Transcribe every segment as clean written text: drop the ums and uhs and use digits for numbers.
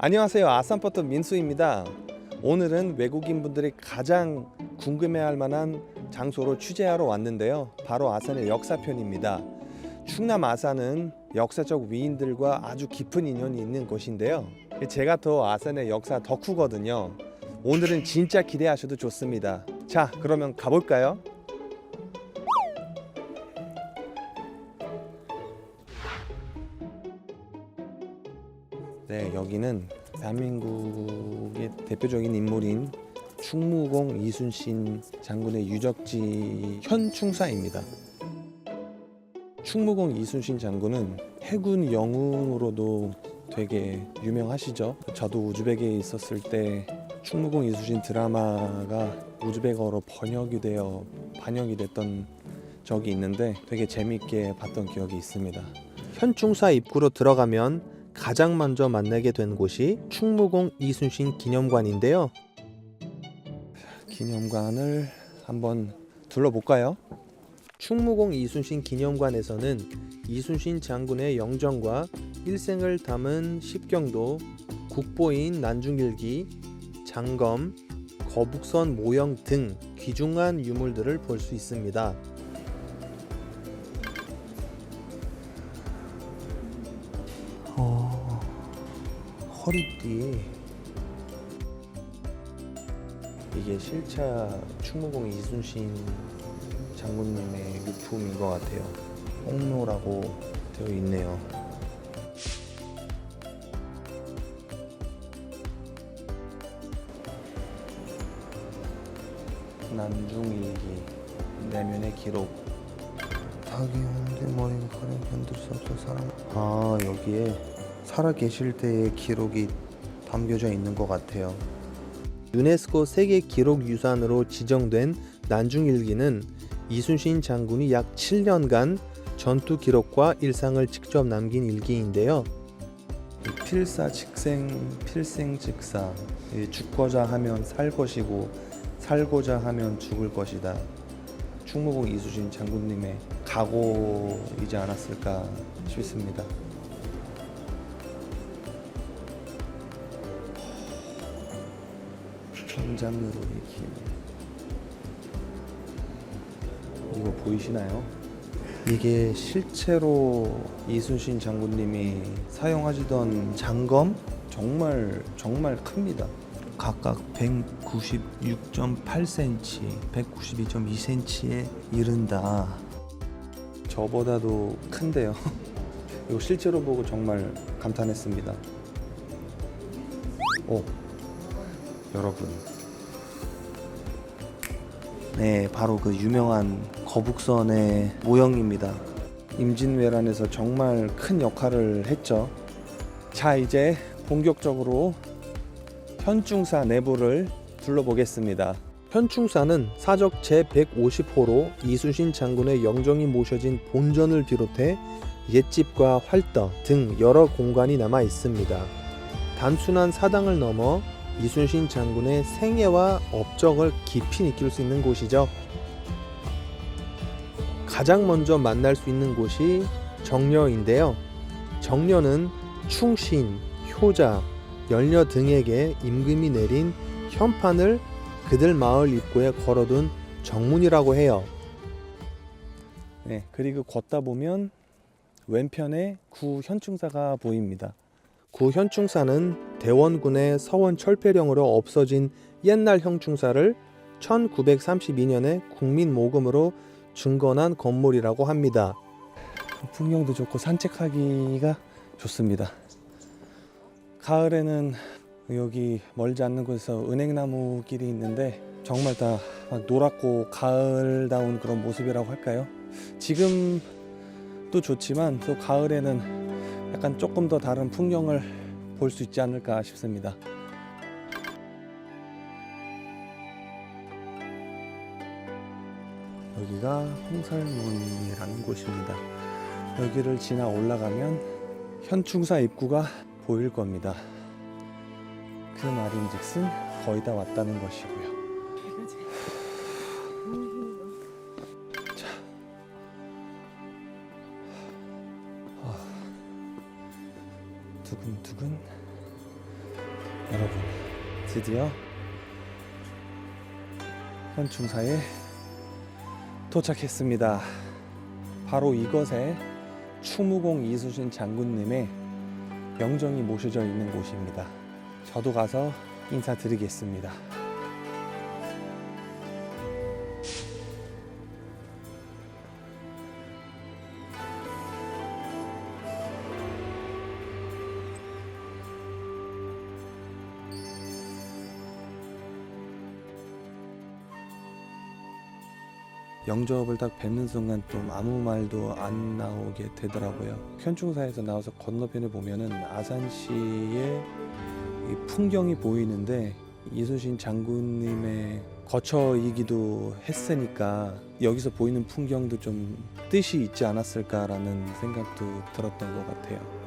안녕하세요. 아산포터 민수입니다. 오늘은 외국인분들이 가장 궁금해할 만한 장소로 취재하러 왔는데요. 바로 아산의 역사편입니다. 충남 아산은 역사적 위인들과 아주 깊은 인연이 있는 곳인데요. 제가 더 아산의 역사 덕후거든요. 오늘은 진짜 기대하셔도 좋습니다. 자, 그러면 가볼까요? 네, 여기는 대한민국의 대표적인 인물인 충무공 이순신 장군의 유적지 현충사입니다. 충무공 이순신 장군은 해군 영웅으로도 되게 유명하시죠. 저도 우즈벡에 있었을 때 충무공 이순신 드라마가 우즈벡어로 번역이 되어 반영이 됐던 적이 있는데 되게 재미있게 봤던 기억이 있습니다. 현충사 입구로 들어가면 가장 먼저 만나게 된 곳이 충무공 이순신 기념관인데요. 기념관을 한번 둘러볼까요? 충무공 이순신 기념관에서는 이순신 장군의 영정과 일생을 담은 십경도, 국보인 난중일기, 장검, 거북선 모형 등 귀중한 유물들을 볼 수 있습니다. 허리띠, 이게 실차 충무공 이순신 장군님의 유품인 것 같아요. 홍로라고 되어 있네요. 난중일기, 내면의 기록. 닭이 오는데 머리가 가령 견딜 수 없어 사람. 여기에 살아 계실 때의 기록이 담겨져 있는 것 같아요. 유네스코 세계 기록 유산으로 지정된 난중일기는 이순신 장군이 약 7년간 전투 기록과 일상을 직접 남긴 일기인데요. 필사직생, 필생직사. 죽고자 하면 살 것이고 살고자 하면 죽을 것이다. 충무공 이순신 장군님의 각오이지 않았을까 싶습니다. 천장으로의 길. 이거 보이시나요? 이게 실제로 이순신 장군님이 사용하시던 장검? 정말 큽니다. 각각 196.8cm, 192.2cm에 이른다. 저보다도 큰데요. 이거 실제로 보고 정말 감탄했습니다. 여러분, 네, 바로 그 유명한 거북선의 모형입니다. 임진왜란에서 정말 큰 역할을 했죠. 자, 이제 본격적으로 현충사 내부를 둘러보겠습니다. 현충사는 사적 제150호로 이순신 장군의 영정이 모셔진 본전을 비롯해 옛집과 활더 등 여러 공간이 남아 있습니다. 단순한 사당을 넘어 이순신 장군의 생애와 업적을 깊이 느낄 수 있는 곳이죠. 가장 먼저 만날 수 있는 곳이 정려인데요. 정려는 충신, 효자, 연려 등에게 임금이 내린 현판을 그들 마을 입구에 걸어둔 정문이라고 해요. 네, 그리고 걷다 보면 왼편에 구 현충사가 보입니다. 구 현충사는 대원군의 서원 철폐령으로 없어진 옛날 현충사를 1932년에 국민 모금으로 중건한 건물이라고 합니다. 풍경도 좋고 산책하기가 좋습니다. 가을에는 여기 멀지 않는 곳에서 은행나무 길이 있는데 정말 다 막 노랗고 가을다운 그런 모습이라고 할까요? 지금도 좋지만 또 가을에는 약간 조금 더 다른 풍경을 볼 수 있지 않을까 싶습니다. 여기가 홍살문이라는 곳입니다. 여기를 지나 올라가면 현충사 입구가 보일 겁니다. 그 말인즉슨 거의 다 왔다는 것이고요. 자, 두근두근 여러분, 드디어 현충사에 도착했습니다. 바로 이것에 충무공 이수신 장군님의 영정이 모셔져 있는 곳입니다. 저도 가서 인사드리겠습니다. 영접을 딱 뵙는 순간 좀 아무 말도 안 나오게 되더라고요. 현충사에서 나와서 건너편에 보면은 아산시의 이 풍경이 보이는데 이수신 장군님의 거처이기도 했으니까 여기서 보이는 풍경도 좀 뜻이 있지 않았을까라는 생각도 들었던 것 같아요.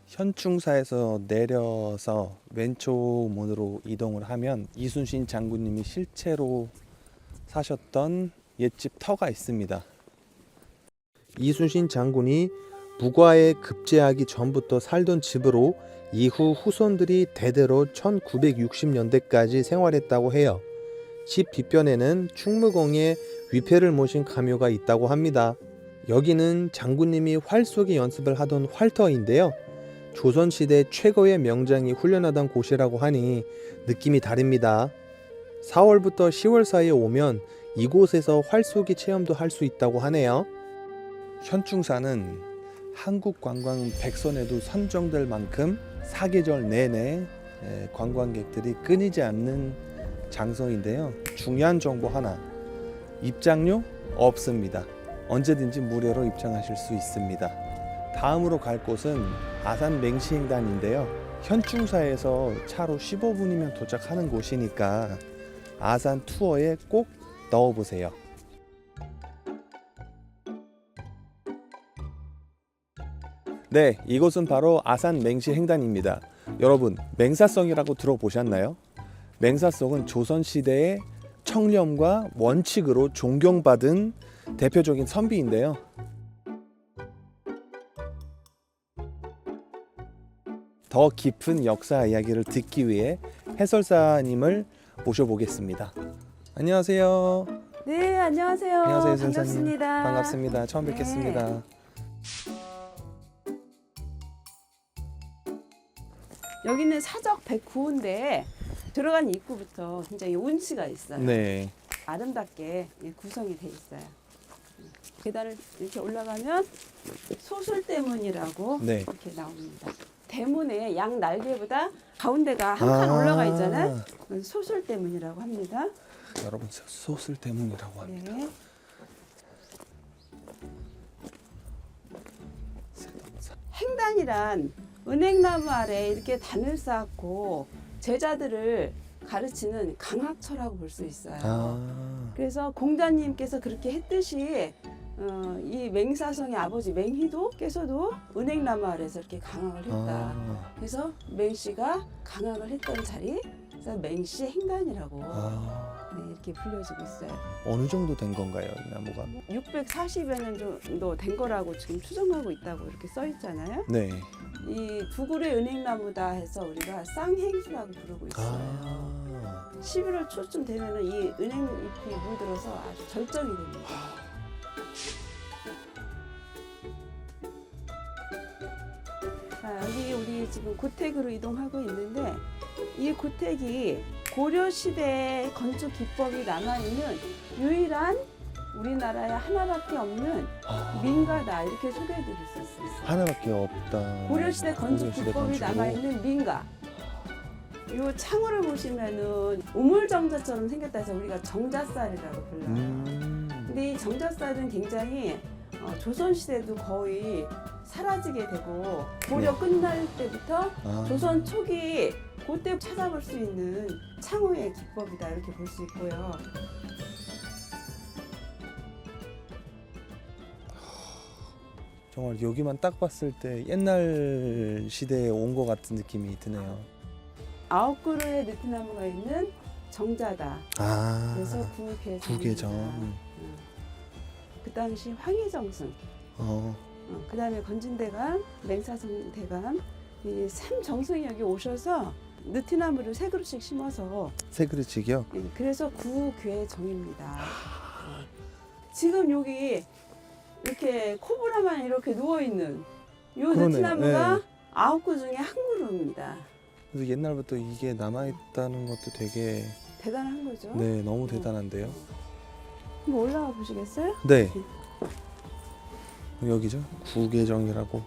현충사에서 내려서 왼쪽 문으로 이동을 하면 이순신 장군님이 실제로 사셨던 옛집 터가 있습니다. 이순신 장군이 무과에 급제하기 전부터 살던 집으로 이후 후손들이 대대로 1960년대까지 생활했다고 해요. 집 뒤편에는 충무공의 위패를 모신 가묘가 있다고 합니다. 여기는 장군님이 활 쏘기 연습을 하던 활터인데요. 조선시대 최고의 명장이 훈련하던 곳이라고 하니 느낌이 다릅니다. 4월부터 10월 사이에 오면 이곳에서 활쏘기 체험도 할 수 있다고 하네요. 현충사는 한국 관광 100선에도 선정될 만큼 사계절 내내 관광객들이 끊이지 않는 장소인데요. 중요한 정보 하나, 입장료 없습니다. 언제든지 무료로 입장하실 수 있습니다. 다음으로 갈 곳은 아산 맹시행단인데요. 현충사에서 차로 15분이면 도착하는 곳이니까 아산 투어에 꼭 넣어보세요. 네, 이곳은 바로 아산 맹시행단입니다. 여러분, 맹사성이라고 들어보셨나요? 맹사성은 조선시대의 청렴과 원칙으로 존경받은 대표적인 선비인데요. 더 깊은 역사 이야기를 듣기 위해 해설사님을 모셔보겠습니다. 안녕하세요. 네, 안녕하세요. 안녕하세요, 해설사님. 반갑습니다. 반갑습니다. 처음 네. 뵙겠습니다. 여기는 사적 109호인데 들어간 입구부터 굉장히 운치가 있어요. 네. 아름답게 구성이 돼 있어요. 계단을 이렇게 올라가면 소술대문이라고 네. 이렇게 나옵니다. 대문의 양 날개보다 가운데가 한 칸 올라가 있잖아요. 소술대문이라고 합니다. 여러분, 소술대문이라고 합니다. 네. 행단이란 은행나무 아래 이렇게 단을 쌓고 제자들을 가르치는 강학처라고 볼 수 있어요. 그래서 공자님께서 그렇게 했듯이 이 맹사성의 아버지 맹희도께서도 은행나무 아래서 이렇게 강학을 했다. 그래서 맹씨가 강학을 했던 자리, 그래서 맹씨 행단이라고 네, 이렇게 불려지고 있어요. 어느 정도 된 건가요, 이 나무가? 640여 년 정도 된 거라고 지금 추정하고 있다고 이렇게 써 있잖아요. 네. 이 두굴의 은행나무다 해서 우리가 쌍행수라고 부르고 있어요. 11월 초쯤 되면은 이 은행잎이 물들어서 아주 절정이 됩니다. 여기 우리 지금 고택으로 이동하고 있는데 이 고택이 고려시대 건축 기법이 남아있는 유일한 우리나라에 하나밖에 없는 민가다 이렇게 소개해드릴 수 있어요. 하나밖에 없다. 고려시대 건축 기법이 건축으로. 남아있는 민가. 이 창호를 보시면은 우물정자처럼 생겼다 해서 우리가 정자쌀이라고 불러요. 근데 이 정자쌀은 굉장히 조선시대도 거의 사라지게 되고 고려 네. 끝날 때부터 조선 초기 그때 찾아볼 수 있는 창호의 기법이다 이렇게 볼 수 있고요. 정말 여기만 딱 봤을 때 옛날 시대에 온 것 같은 느낌이 드네요. 9그루의 느티나무가 있는 정자다. 그래서 구계정입니다. 구계정. 그 당시 황희정승 그다음에 건진대감, 맹사성대감 이 3정성이 여기 오셔서 느티나무를 3그루씩 심어서 세 그릇씩이요? 그래서 9괴정입니다. 지금 여기 이렇게 코브라만 이렇게 누워 있는 요 그러네요. 느티나무가 네. 9그 중에 한 그루입니다. 그래서 옛날부터 이게 남아 있다는 것도 되게 대단한 거죠. 네 너무 대단한데요. 한번 올라가 보시겠어요? 네. 여기죠? 구계정이라고.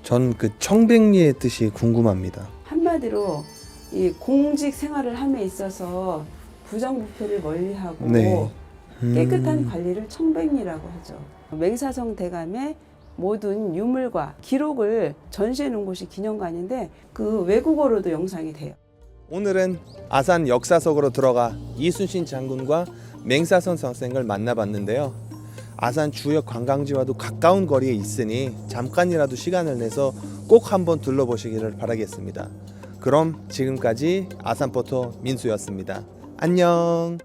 전 그 청백리의 뜻이 궁금합니다. 한마디로 이 공직 생활을 함에 있어서 부정부패를 멀리하고 네. 깨끗한 관리를 청백리라고 하죠. 맹사성 대감의 모든 유물과 기록을 전시해 놓은 곳이 기념관인데 그 외국어로도 영상이 돼요. 오늘은 아산 역사 속으로 들어가 이순신 장군과 맹사선 선생을 만나봤는데요. 아산 주요 관광지와도 가까운 거리에 있으니 잠깐이라도 시간을 내서 꼭 한번 둘러보시기를 바라겠습니다. 그럼 지금까지 아산포토 민수였습니다. 안녕.